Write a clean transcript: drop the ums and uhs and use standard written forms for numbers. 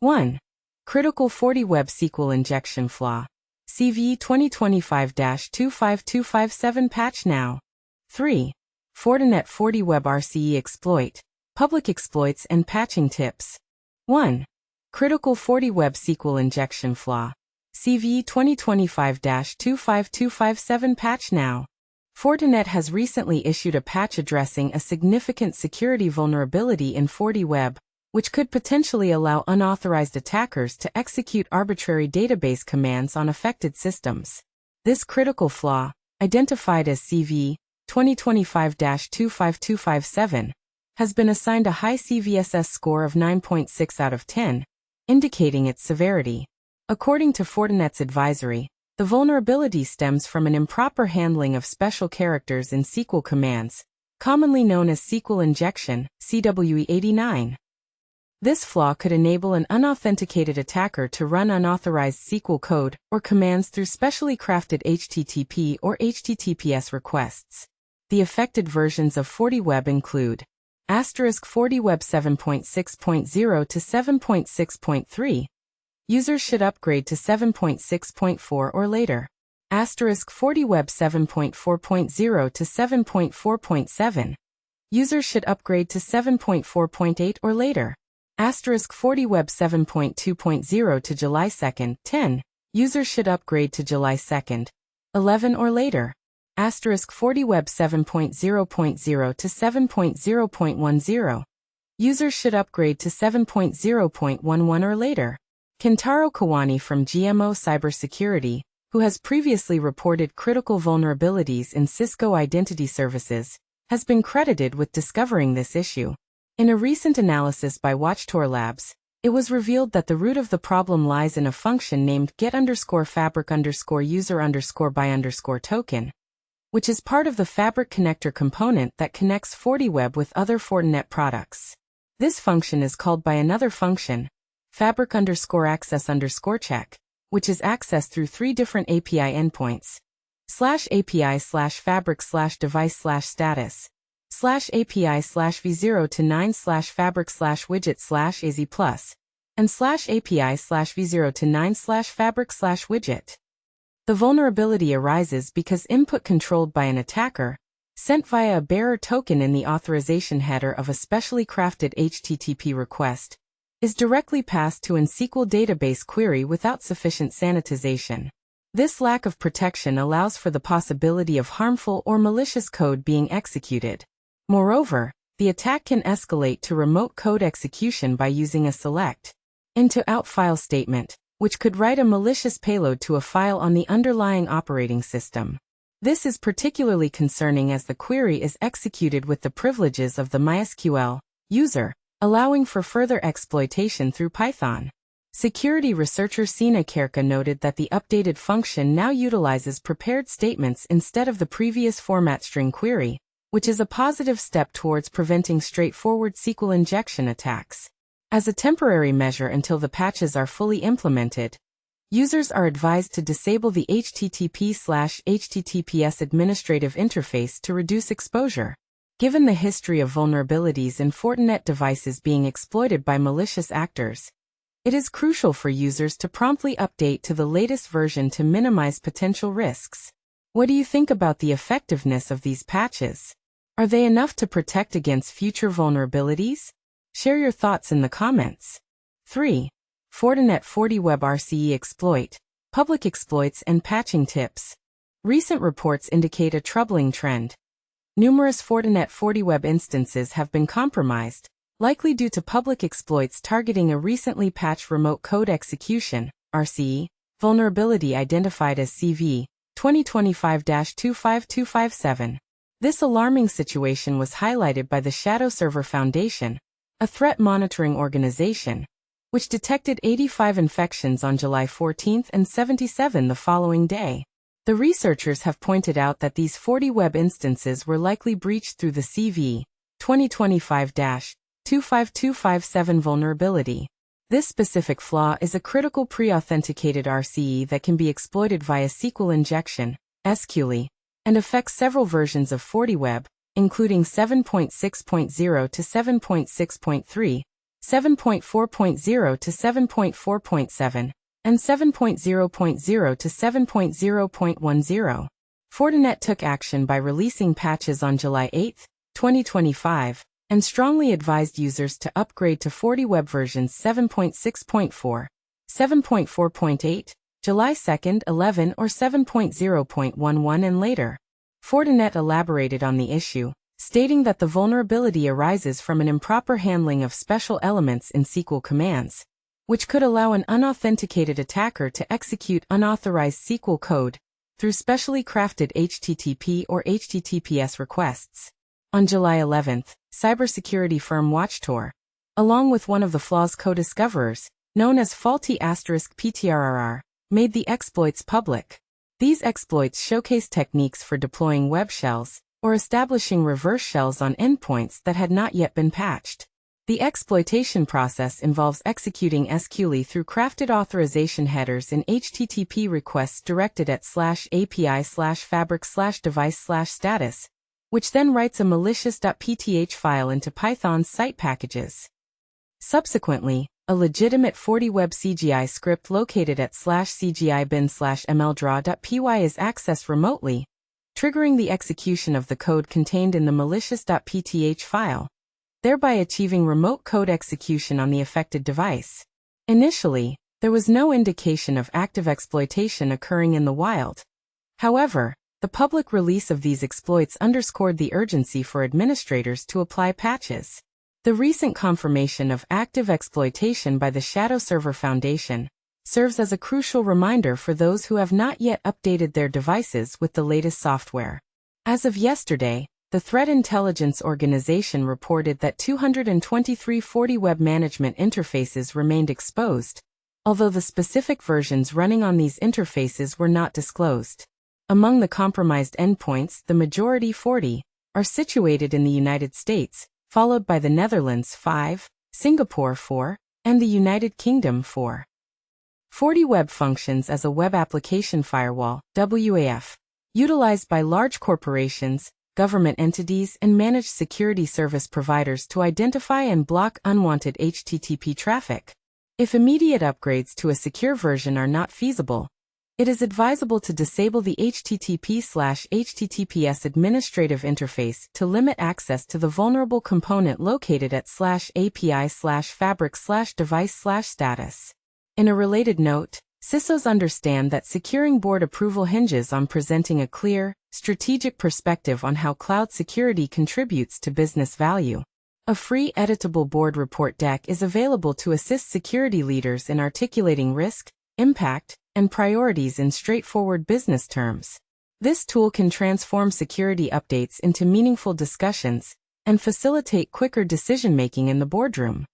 1. Critical FortiWeb SQL injection flaw. CVE-2025-25257 patch now. 3. Fortinet FortiWeb RCE exploit. Public exploits and patching tips. 1. Critical FortiWeb SQL injection flaw. CVE 2025-25257 patch now. Fortinet has recently issued a patch addressing a significant security vulnerability in FortiWeb, which could potentially allow unauthorized attackers to execute arbitrary database commands on affected systems. This critical flaw, identified as CVE 2025-25257, has been assigned a high CVSS score of 9.6 out of 10, indicating its severity. According to Fortinet's advisory, the vulnerability stems from an improper handling of special characters in SQL commands, commonly known as SQL injection, CVE-89. This flaw could enable an unauthenticated attacker to run unauthorized SQL code or commands through specially crafted HTTP or HTTPS requests. The affected versions of FortiWeb include *FortiWeb 7.6.0 to 7.6.3. Users should upgrade to 7.6.4 or later. *FortiWeb 7.4.0 to 7.4.7. Users should upgrade to 7.4.8 or later. *FortiWeb 7.2.0 to July 2nd, 10. Users should upgrade to July 2nd, 11 or later. *FortiWeb 7.0.0 to 7.0.10. Users should upgrade to 7.0.11 or later. Kentaro Kawani from GMO Cybersecurity, who has previously reported critical vulnerabilities in Cisco identity services, has been credited with discovering this issue. In a recent analysis by watchTowr Labs, it was revealed that the root of the problem lies in a function named get_fabric_user_by_token, which is part of the fabric connector component that connects FortiWeb with other Fortinet products. This function is called by another function, fabric_access_check, which is accessed through three different API endpoints: /API/fabric/device/status, /API/v0 to 9 /fabric/widget/az+, and /API/v0 to 9 /fabric/widget. The vulnerability arises because input controlled by an attacker, sent via a bearer token in the authorization header of a specially crafted HTTP request, is directly passed to an SQL database query without sufficient sanitization. This lack of protection allows for the possibility of harmful or malicious code being executed. Moreover, the attack can escalate to remote code execution by using a SELECT INTO OUTFILE statement, which could write a malicious payload to a file on the underlying operating system. This is particularly concerning as the query is executed with the privileges of the MySQL user, allowing for further exploitation through Python. Security researcher Sina Kerka noted that the updated function now utilizes prepared statements instead of the previous format string query, which is a positive step towards preventing straightforward SQL injection attacks. As a temporary measure until the patches are fully implemented, users are advised to disable the HTTP/HTTPS administrative interface to reduce exposure. Given the history of vulnerabilities in Fortinet devices being exploited by malicious actors, it is crucial for users to promptly update to the latest version to minimize potential risks. What do you think about the effectiveness of these patches? Are they enough to protect against future vulnerabilities? Share your thoughts in the comments. 3. Fortinet FortiWeb RCE exploit, public exploits and patching tips. Recent reports indicate a troubling trend. Numerous Fortinet FortiWeb instances have been compromised, likely due to public exploits targeting a recently patched remote code execution (RCE) vulnerability identified as CVE-2025-25257. This alarming situation was highlighted by the Shadow Server Foundation, a threat monitoring organization, which detected 85 infections on July 14 and 77 the following day. The researchers have pointed out that these FortiWeb instances were likely breached through the CVE-2025-25257 vulnerability. This specific flaw is a critical pre-authenticated RCE that can be exploited via SQL injection, SQL, and affects several versions of FortiWeb, including 7.6.0 to 7.6.3, 7.4.0 to 7.4.7, and 7.0.0 to 7.0.10. Fortinet took action by releasing patches on July 8, 2025, and strongly advised users to upgrade to FortiWeb versions 7.6.4, 7.4.8, July 2, 11 or 7.0.11 and later. Fortinet elaborated on the issue, stating that the vulnerability arises from an improper handling of special elements in SQL commands, which could allow an unauthenticated attacker to execute unauthorized SQL code through specially crafted HTTP or HTTPS requests. On July 11, cybersecurity firm watchTowr, along with one of the Flaw's co-discoverers, known as faulty*PTRR, made the exploits public. These exploits showcase techniques for deploying web shells or establishing reverse shells on endpoints that had not yet been patched. The exploitation process involves executing SQL through crafted authorization headers in HTTP requests directed at /API/fabric/device/status, which then writes a malicious.pth file into Python's site packages. Subsequently, a legitimate FortiWeb CGI script located at /CGI bin/mldraw.py is accessed remotely, triggering the execution of the code contained in the malicious.pth file, thereby achieving remote code execution on the affected device. Initially, there was no indication of active exploitation occurring in the wild. However, the public release of these exploits underscored the urgency for administrators to apply patches. The recent confirmation of active exploitation by the Shadow Server Foundation serves as a crucial reminder for those who have not yet updated their devices with the latest software. As of yesterday, the Threat Intelligence Organization reported that 223 FortiWeb management interfaces remained exposed, although the specific versions running on these interfaces were not disclosed. Among the compromised endpoints, the majority 40 are situated in the United States, followed by the Netherlands 5, Singapore 4, and the United Kingdom 4. FortiWeb functions as a web application firewall, WAF, utilized by large corporations, government entities, and managed security service providers to identify and block unwanted HTTP traffic. If immediate upgrades to a secure version are not feasible, it is advisable to disable the HTTP/HTTPS administrative interface to limit access to the vulnerable component located at /API/fabric/device/status. In a related note, CISOs understand that securing board approval hinges on presenting a clear, strategic perspective on how cloud security contributes to business value. A free editable board report deck is available to assist security leaders in articulating risk, impact, and priorities in straightforward business terms. This tool can transform security updates into meaningful discussions and facilitate quicker decision-making in the boardroom.